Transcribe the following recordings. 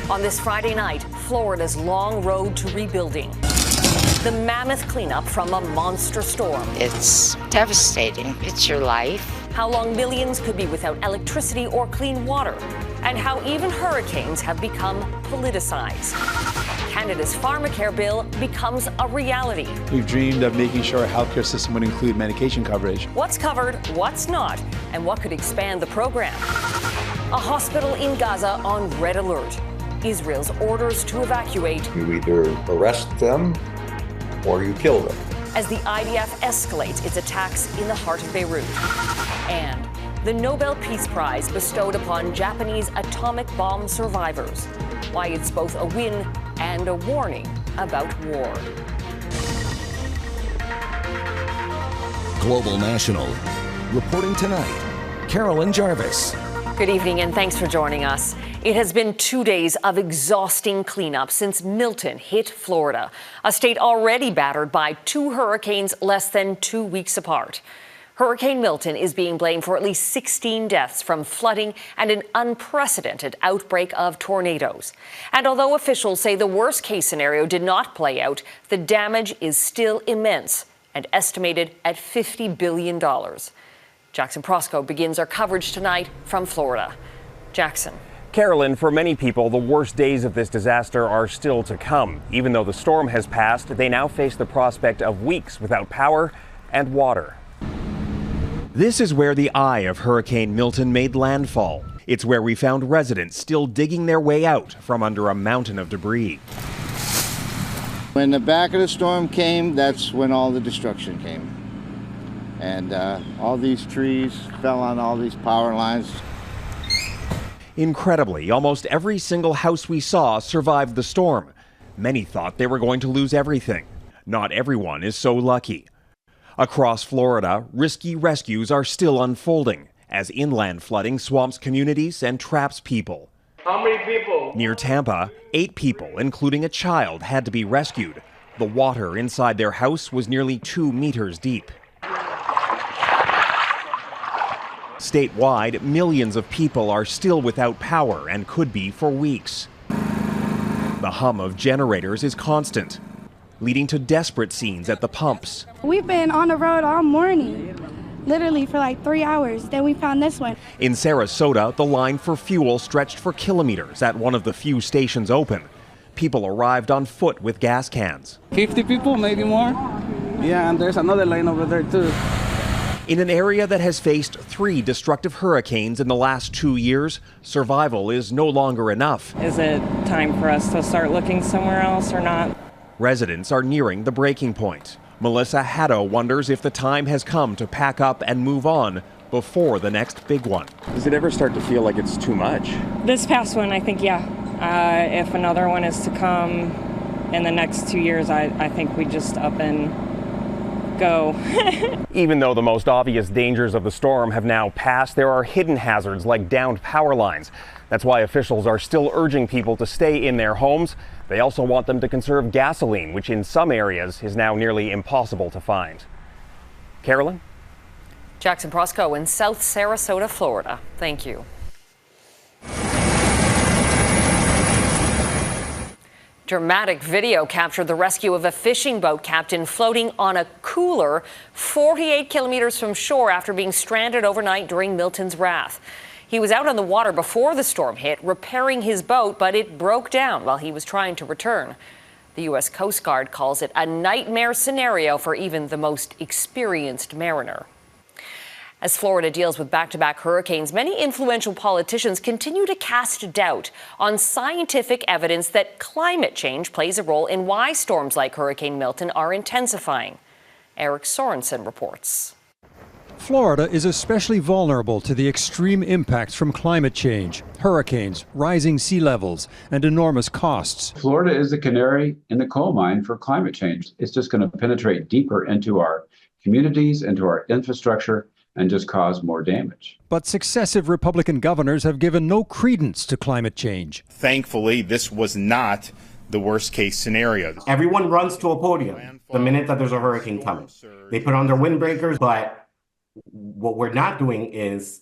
On this Friday night, Florida's long road to rebuilding. The mammoth cleanup from a monster storm. It's devastating. It's your life. How long millions could be without electricity or clean water. And how even hurricanes have become politicized. Canada's Pharmacare bill becomes a reality. We've dreamed of making sure our healthcare system would include medication coverage. What's covered, what's not, and what could expand the program. A hospital in Gaza on red alert. Israel's orders to evacuate. You either arrest them or you kill them. As the IDF escalates its attacks in the heart of Beirut. And the Nobel Peace Prize bestowed upon Japanese atomic bomb survivors. Why it's both a win and a warning about war. Global National. Reporting tonight, Carolyn Jarvis. Good evening and thanks for joining us. It has been 2 days of exhausting cleanup since Milton hit Florida, a state already battered by 2 hurricanes less than 2 weeks apart. Hurricane Milton is being blamed for at least 16 deaths from flooding and an unprecedented outbreak of tornadoes. And although officials say the worst-case scenario did not play out, the damage is still immense and estimated at $50 billion. Jackson Proskow begins our coverage tonight from Florida. Jackson. Carolyn, for many people, the worst days of this disaster are still to come. Even though the storm has passed, they now face the prospect of weeks without power and water. This is where the eye of Hurricane Milton made landfall. It's where we found residents still digging their way out from under a mountain of debris. When the back of the storm came, that's when all the destruction came. And all these trees fell on all these power lines. Incredibly, almost every single house we saw survived the storm. Many thought they were going to lose everything. Not everyone is so lucky. Across Florida, risky rescues are still unfolding as inland flooding swamps communities and traps people. How many people? Near Tampa, 8 people, including a child, had to be rescued. The water inside their house was nearly 2 meters deep. Statewide, millions of people are still without power and could be for weeks. The hum of generators is constant, leading to desperate scenes at the pumps. We've been on the road all morning, literally for like 3 hours. Then we found this one. In Sarasota, the line for fuel stretched for kilometers at one of the few stations open. People arrived on foot with gas cans. 50 people, maybe more. Yeah, and there's another line over there too. In an area that has faced 3 destructive hurricanes in the last 2 years, survival is no longer enough. Is it time for us to start looking somewhere else or not? Residents are nearing the breaking point. Melissa Haddo wonders if the time has come to pack up and move on before the next big one. Does it ever start to feel like it's too much? This past one, I think, yeah. If another one is to come in the next 2 years, I think we just up and go. Even though the most obvious dangers of the storm have now passed, there are hidden hazards like downed power lines. That's why officials are still urging people to stay in their homes. They also want them to conserve gasoline, which in some areas is now nearly impossible to find. Carolyn? Jackson Proskow in South Sarasota, Florida. Thank you. Dramatic video captured the rescue of a fishing boat captain floating on a cooler 48 kilometers from shore after being stranded overnight during Milton's wrath. He was out on the water before the storm hit, repairing his boat, but it broke down while he was trying to return. The U.S. Coast Guard calls it a nightmare scenario for even the most experienced mariner. As Florida deals with back-to-back hurricanes, many influential politicians continue to cast doubt on scientific evidence that climate change plays a role in why storms like Hurricane Milton are intensifying. Eric Sorensen reports. Florida is especially vulnerable to the extreme impacts from climate change, hurricanes, rising sea levels, and enormous costs. Florida is the canary in the coal mine for climate change. It's just going to penetrate deeper into our communities, into our infrastructure, and just cause more damage. But successive Republican governors have given no credence to climate change. Thankfully, this was not the worst case scenario. Everyone runs to a podium the minute that there's a hurricane coming. They put on their windbreakers, but what we're not doing is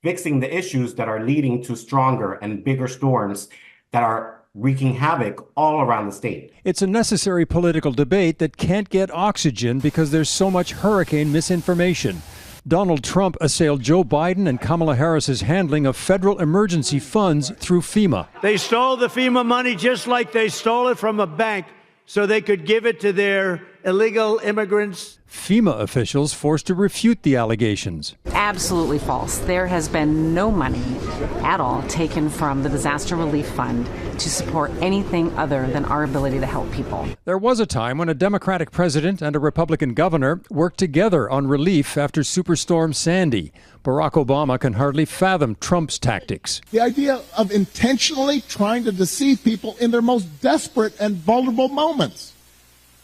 fixing the issues that are leading to stronger and bigger storms that are wreaking havoc all around the state. It's a necessary political debate that can't get oxygen because there's so much hurricane misinformation. Donald Trump assailed Joe Biden and Kamala Harris's handling of federal emergency funds through FEMA. They stole the FEMA money just like they stole it from a bank so they could give it to their illegal immigrants. FEMA officials forced to refute the allegations. Absolutely false. There has been no money at all taken from the disaster relief fund to support anything other than our ability to help people. There was a time when a Democratic president and a Republican governor worked together on relief after Superstorm Sandy. Barack Obama can hardly fathom Trump's tactics. The idea of intentionally trying to deceive people in their most desperate and vulnerable moments.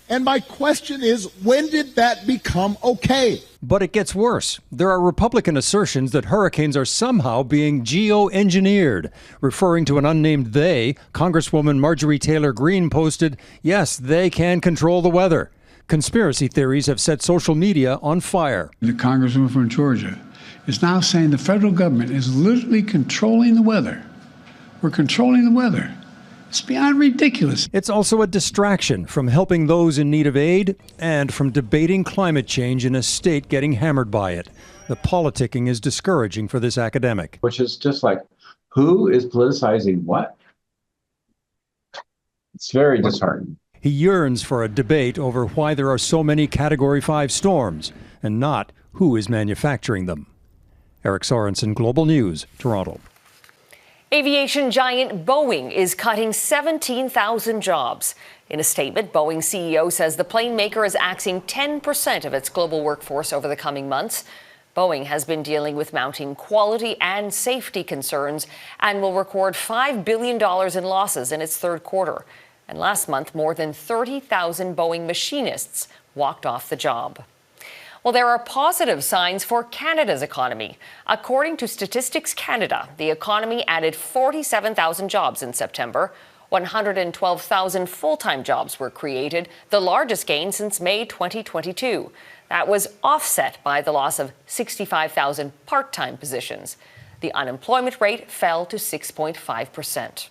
And my question is, when did that become okay? But it gets worse. There are Republican assertions that hurricanes are somehow being geoengineered. Referring to an unnamed they, Congresswoman Marjorie Taylor Greene posted, yes, they can control the weather. Conspiracy theories have set social media on fire. The Congresswoman from Georgia is now saying the federal government is literally controlling the weather. We're controlling the weather. It's beyond ridiculous. It's also a distraction from helping those in need of aid and from debating climate change in a state getting hammered by it. The politicking is discouraging for this academic. Which is just like, who is politicizing what? It's very disheartening. He yearns for a debate over why there are so many Category 5 storms and not who is manufacturing them. Eric Sorensen, Global News, Toronto. Aviation giant Boeing is cutting 17,000 jobs. In a statement, Boeing CEO says the plane maker is axing 10% of its global workforce over the coming months. Boeing has been dealing with mounting quality and safety concerns and will record $5 billion in losses in its third quarter. And last month, more than 30,000 Boeing machinists walked off the job. Well, there are positive signs for Canada's economy. According to Statistics Canada, the economy added 47,000 jobs in September. 112,000 full-time jobs were created, the largest gain since May 2022. That was offset by the loss of 65,000 part-time positions. The unemployment rate fell to 6.5%.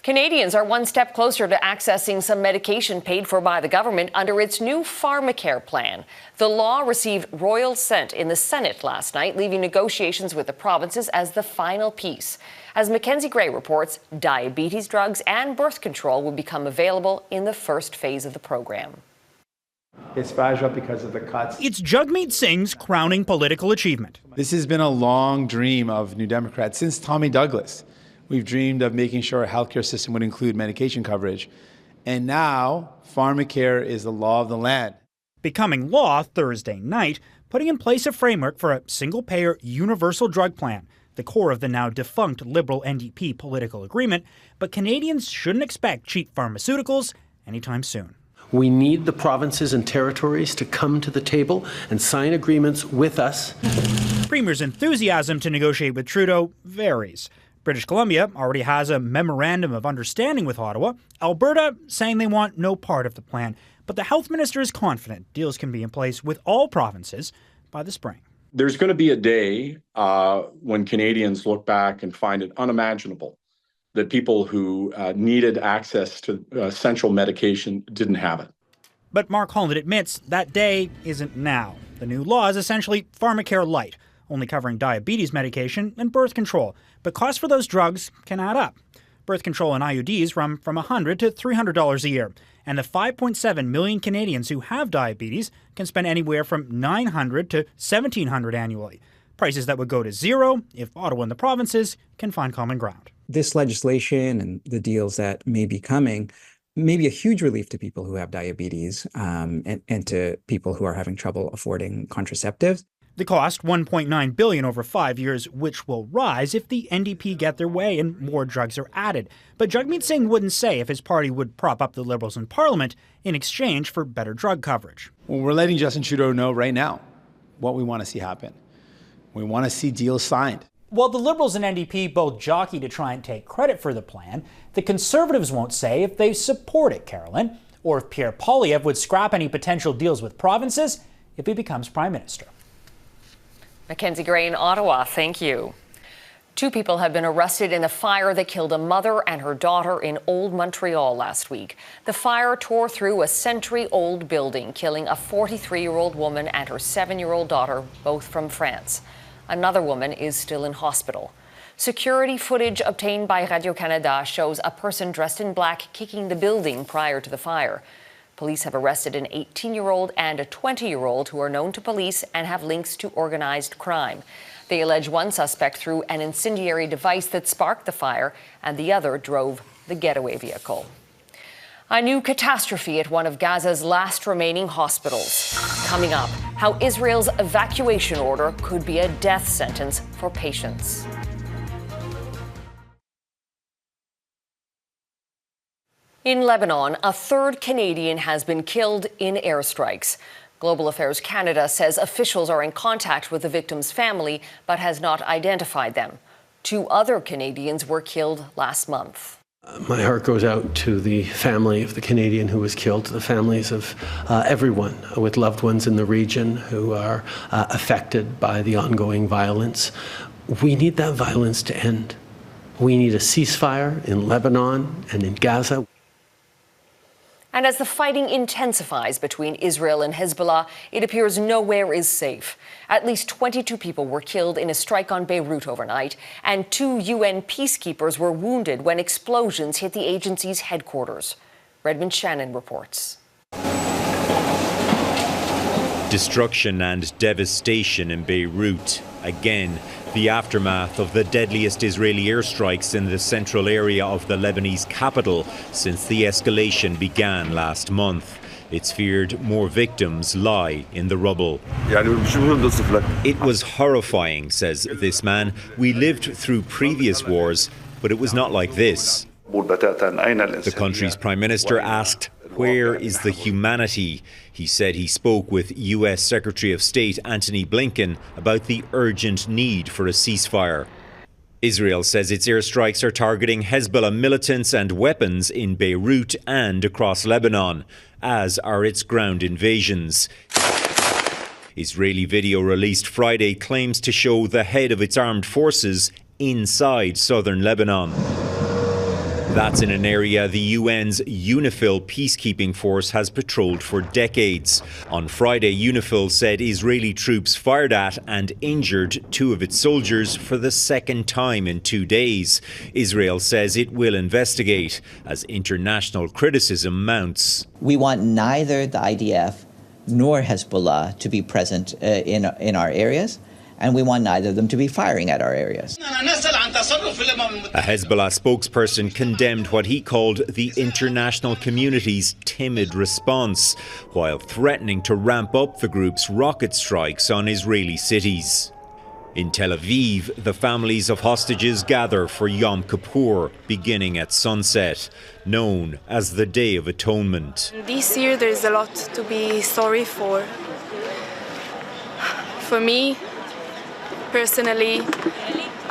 Canadians are one step closer to accessing some medication paid for by the government under its new Pharmacare plan. The law received royal assent in the Senate last night, leaving negotiations with the provinces as the final piece. As Mackenzie Gray reports, diabetes drugs and birth control will become available in the first phase of the program. It's fragile because of the cuts. It's Jagmeet Singh's crowning political achievement. This has been a long dream of New Democrats since Tommy Douglas. We've dreamed of making sure our healthcare system would include medication coverage. And now, Pharmacare is the law of the land. Becoming law Thursday night, putting in place a framework for a single-payer universal drug plan, the core of the now defunct Liberal NDP political agreement, but Canadians shouldn't expect cheap pharmaceuticals anytime soon. We need the provinces and territories to come to the table and sign agreements with us. Premier's enthusiasm to negotiate with Trudeau varies. British Columbia already has a memorandum of understanding with Ottawa. Alberta saying they want no part of the plan. But the health minister is confident deals can be in place with all provinces by the spring. There's going to be a day when Canadians look back and find it unimaginable that people who needed access to essential medication didn't have it. But Mark Holland admits that day isn't now. The new law is essentially Pharmacare Light, only covering diabetes medication and birth control. But costs for those drugs can add up. Birth control and IUDs run from $100 to $300 a year. And the 5.7 million Canadians who have diabetes can spend anywhere from $900 to $1,700 annually. Prices that would go to zero if Ottawa and the provinces can find common ground. This legislation and the deals that may be coming may be a huge relief to people who have diabetes and to people who are having trouble affording contraceptives. The cost, $1.9 billion over 5 years, which will rise if the NDP get their way and more drugs are added. But Jagmeet Singh wouldn't say if his party would prop up the Liberals in Parliament in exchange for better drug coverage. Well, we're letting Justin Trudeau know right now what we want to see happen. We want to see deals signed. While the Liberals and NDP both jockey to try and take credit for the plan, the Conservatives won't say if they support it, Carolyn, or if Pierre Poilievre would scrap any potential deals with provinces if he becomes Prime Minister. Mackenzie Gray in Ottawa, thank you. 2 people have been arrested in a fire that killed a mother and her daughter in Old Montreal last week. The fire tore through a century-old building, killing a 43-year-old woman and her 7-year-old daughter, both from France. Another woman is still in hospital. Security footage obtained by Radio-Canada shows a person dressed in black kicking the building prior to the fire. Police have arrested an 18-year-old and a 20-year-old who are known to police and have links to organized crime. They allege one suspect threw an incendiary device that sparked the fire, and the other drove the getaway vehicle. A new catastrophe at one of Gaza's last remaining hospitals. Coming up, how Israel's evacuation order could be a death sentence for patients. In Lebanon, a 3rd Canadian has been killed in airstrikes. Global Affairs Canada says officials are in contact with the victim's family, but has not identified them. 2 other Canadians were killed last month. My heart goes out to the family of the Canadian who was killed, to the families of everyone with loved ones in the region who are affected by the ongoing violence. We need that violence to end. We need a ceasefire in Lebanon and in Gaza. And as the fighting intensifies between Israel and Hezbollah, it appears nowhere is safe. At least 22 people were killed in a strike on Beirut overnight, and 2 UN peacekeepers were wounded when explosions hit the agency's headquarters. Redmond Shannon reports. Destruction and devastation in Beirut. Again, the aftermath of the deadliest Israeli airstrikes in the central area of the Lebanese capital since the escalation began last month. It's feared more victims lie in the rubble. It was horrifying, says this man. We lived through previous wars, but it was not like this. The country's prime minister asked, "Where is the humanity?" He said he spoke with US Secretary of State Antony Blinken about the urgent need for a ceasefire. Israel says its airstrikes are targeting Hezbollah militants and weapons in Beirut and across Lebanon, as are its ground invasions. Israeli video released Friday claims to show the head of its armed forces inside southern Lebanon. That's in an area the UN's UNIFIL peacekeeping force has patrolled for decades. On Friday, UNIFIL said Israeli troops fired at and injured 2 of its soldiers for the 2nd time in 2 days. Israel says it will investigate as international criticism mounts. We want neither the IDF nor Hezbollah to be present in our areas, and we want neither of them to be firing at our areas. A Hezbollah spokesperson condemned what he called the international community's timid response, while threatening to ramp up the group's rocket strikes on Israeli cities. In Tel Aviv, the families of hostages gather for Yom Kippur, beginning at sunset, known as the Day of Atonement. This year there is a lot to be sorry for. For me, personally,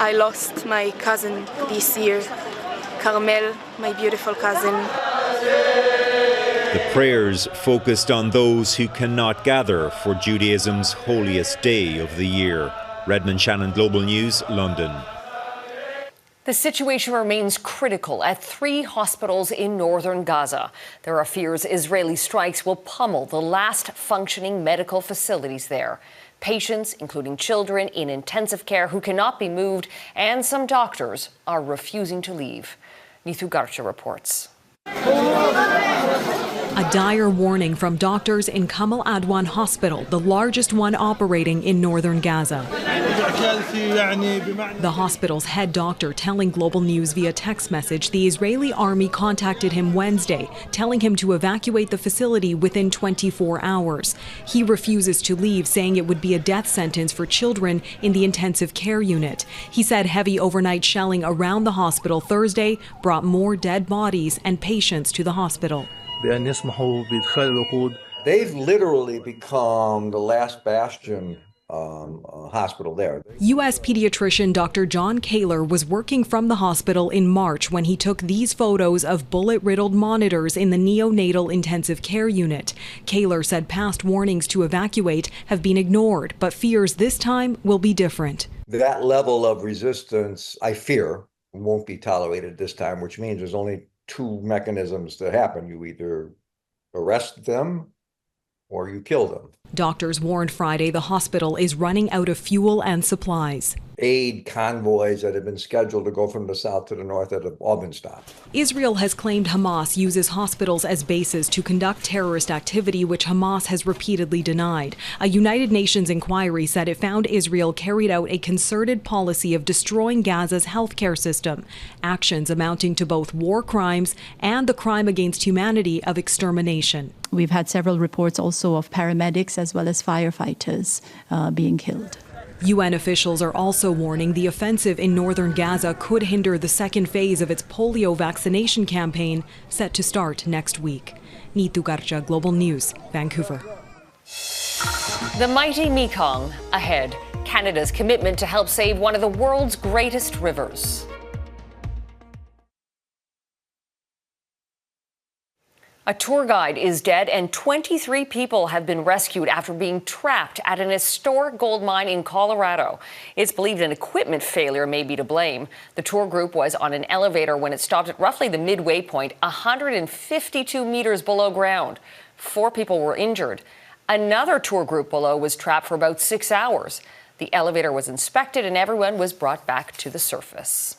I lost my cousin this year, Carmel, my beautiful cousin. The prayers focused on those who cannot gather for Judaism's holiest day of the year. Redmond Shannon, Global News, London. The situation remains critical at 3 hospitals in northern Gaza. There are fears Israeli strikes will pummel the last functioning medical facilities there. Patients, including children in intensive care who cannot be moved, and some doctors are refusing to leave. Neethu Garcha reports. A dire warning from doctors in Kamal Adwan Hospital, the largest one operating in northern Gaza. The hospital's head doctor telling Global News via text message the Israeli army contacted him Wednesday, telling him to evacuate the facility within 24 hours. He refuses to leave, saying it would be a death sentence for children in the intensive care unit. He said heavy overnight shelling around the hospital Thursday brought more dead bodies and patients to the hospital. They've literally become the last bastion hospital there. U.S. pediatrician Dr. John Kaler was working from the hospital in March when he took these photos of bullet-riddled monitors in the neonatal intensive care unit. Kaler said past warnings to evacuate have been ignored, but fears this time will be different. That level of resistance, I fear, won't be tolerated this time, which means there's only two mechanisms to happen. You either arrest them or you kill them. Doctors warned Friday the hospital is running out of fuel and supplies. Aid convoys that have been scheduled to go from the south to the north have all been stopped. Israel has claimed Hamas uses hospitals as bases to conduct terrorist activity, which Hamas has repeatedly denied. A United Nations inquiry said it found Israel carried out a concerted policy of destroying Gaza's healthcare system, actions amounting to both war crimes and the crime against humanity of extermination. We've had several reports also of paramedics as well as firefighters being killed. UN officials are also warning the offensive in northern Gaza could hinder the second phase of its polio vaccination campaign set to start next week. Neetu Garcha, Global News, Vancouver. The mighty Mekong ahead. Canada's commitment to help save one of the world's greatest rivers. A tour guide is dead and 23 people have been rescued after being trapped at an historic gold mine in Colorado. It's believed an equipment failure may be to blame. The tour group was on an elevator when it stopped at roughly the midway point, 152 meters below ground. 4 people were injured. Another tour group below was trapped for about 6 hours. The elevator was inspected and everyone was brought back to the surface.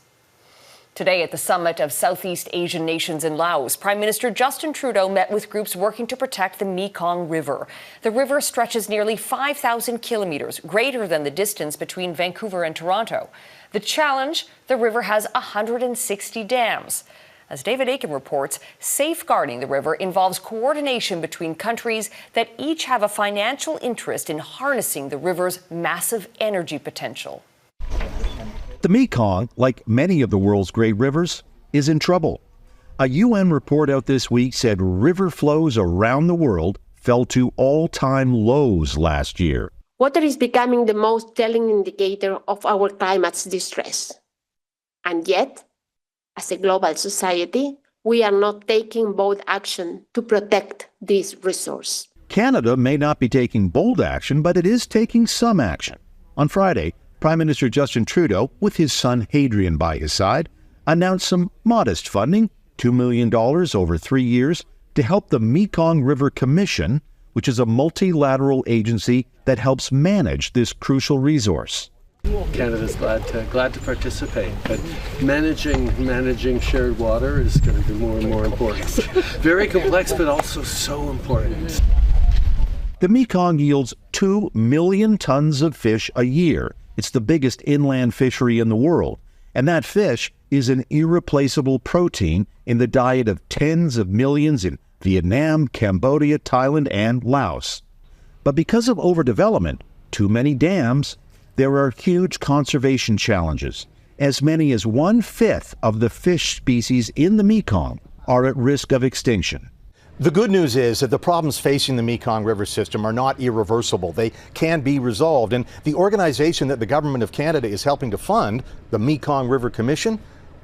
Today at the summit of Southeast Asian nations in Laos, Prime Minister Justin Trudeau met with groups working to protect the Mekong River. The river stretches nearly 5,000 kilometers, greater than the distance between Vancouver and Toronto. The challenge, the river has 160 dams. As David Aiken reports, safeguarding the river involves coordination between countries that each have a financial interest in harnessing the river's massive energy potential. The Mekong, like many of the world's great rivers, is in trouble. A UN report out this week said river flows around the world fell to all-time lows last year. Water is becoming the most telling indicator of our climate's distress. And yet, as a global society, we are not taking bold action to protect this resource. Canada may not be taking bold action, but it is taking some action. On Friday, Prime Minister Justin Trudeau, with his son Hadrian by his side, announced some modest funding, $2 million over 3 years, to help the Mekong River Commission, which is a multilateral agency that helps manage this crucial resource. Canada's glad to participate, but managing shared water is going to be more and more important. Very complex, but also so important. The Mekong yields 2 million tons of fish a year. It's the biggest inland fishery in the world, and that fish is an irreplaceable protein in the diet of tens of millions in Vietnam, Cambodia, Thailand, and Laos. But because of overdevelopment, too many dams, there are huge conservation challenges. As many as 1/5 of the fish species in the Mekong are at risk of extinction. The good news is that the problems facing the Mekong River system are not irreversible. They can be resolved. And the organization that the Government of Canada is helping to fund, the Mekong River Commission,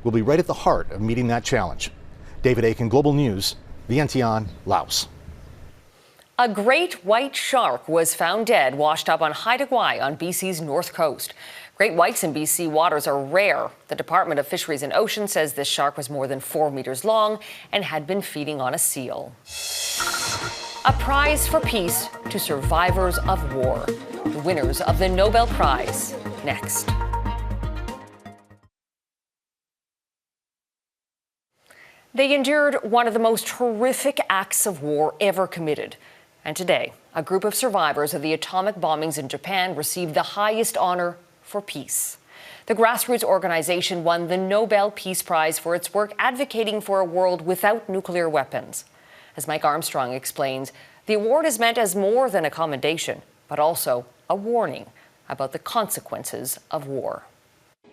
will be right at the heart of meeting that challenge. David Aiken, Global News, Vientiane, Laos. A great white shark was found dead, washed up on Haida Gwaii on BC's north coast. Great whites in BC waters are rare. The Department of Fisheries and Oceans says this shark was more than 4 meters long and had been feeding on a seal. A prize for peace to survivors of war. The winners of the Nobel Prize. Next. They endured one of the most horrific acts of war ever committed. And today, a group of survivors of the atomic bombings in Japan received the highest honor for peace. The grassroots organization won the Nobel Peace Prize for its work advocating for a world without nuclear weapons. As Mike Armstrong explains, the award is meant as more than a commendation, but also a warning about the consequences of war.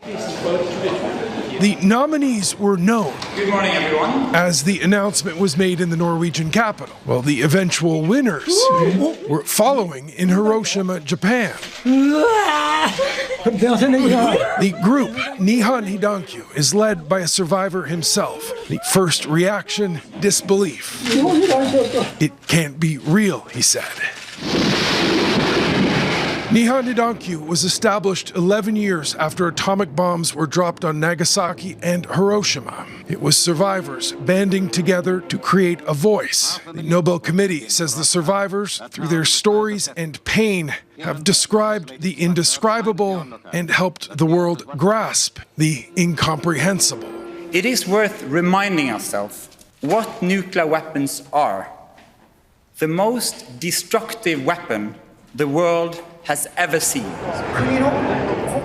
The nominees were known. Good morning, everyone. As the announcement was made in the Norwegian capital, while the eventual winners were following in Hiroshima, Japan. The group, Nihon Hidankyu, is led by a survivor himself. The first reaction, disbelief. It can't be real, he said. Nihon Hidankyu was established 11 years after atomic bombs were dropped on Nagasaki and Hiroshima. It was survivors banding together to create a voice. The Nobel Committee says the survivors, through their stories and pain, have described the indescribable and helped the world grasp the incomprehensible. It is worth reminding ourselves what nuclear weapons are. The most destructive weapon the world has ever seen.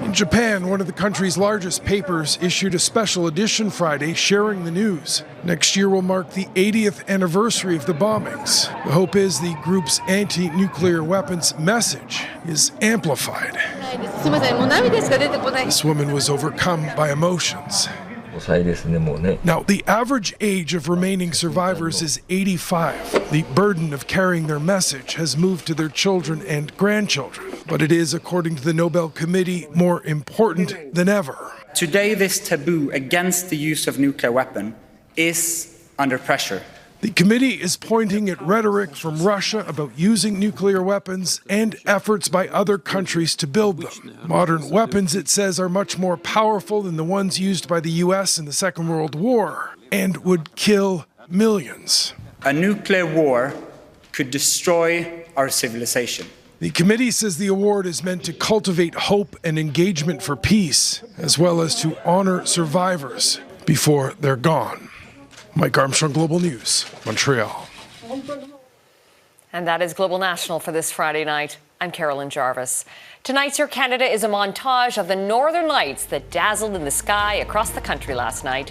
In Japan, one of the country's largest papers issued a special edition Friday sharing the news. Next year will mark the 80th anniversary of the bombings. The hope is the group's anti-nuclear weapons message is amplified. This woman was overcome by emotions. Now, the average age of remaining survivors is 85. The burden of carrying their message has moved to their children and grandchildren. But it is, according to the Nobel Committee, more important than ever. Today, this taboo against the use of nuclear weapon is under pressure. The committee is pointing at rhetoric from Russia about using nuclear weapons and efforts by other countries to build them. Modern weapons, it says, are much more powerful than the ones used by the U.S. in the Second World War and would kill millions. A nuclear war could destroy our civilization. The committee says the award is meant to cultivate hope and engagement for peace, as well as to honor survivors before they're gone. Mike Armstrong, Global News, Montreal. And that is Global National for this Friday night. I'm Carolyn Jarvis. Tonight's Your Canada is a montage of the northern lights that dazzled in the sky across the country last night.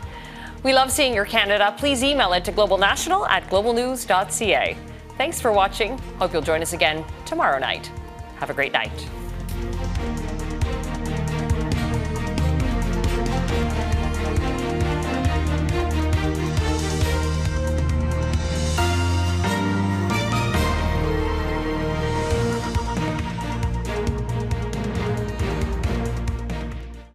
We love seeing Your Canada. Please email it to globalnational@globalnews.ca. Thanks for watching. Hope you'll join us again tomorrow night. Have a great night.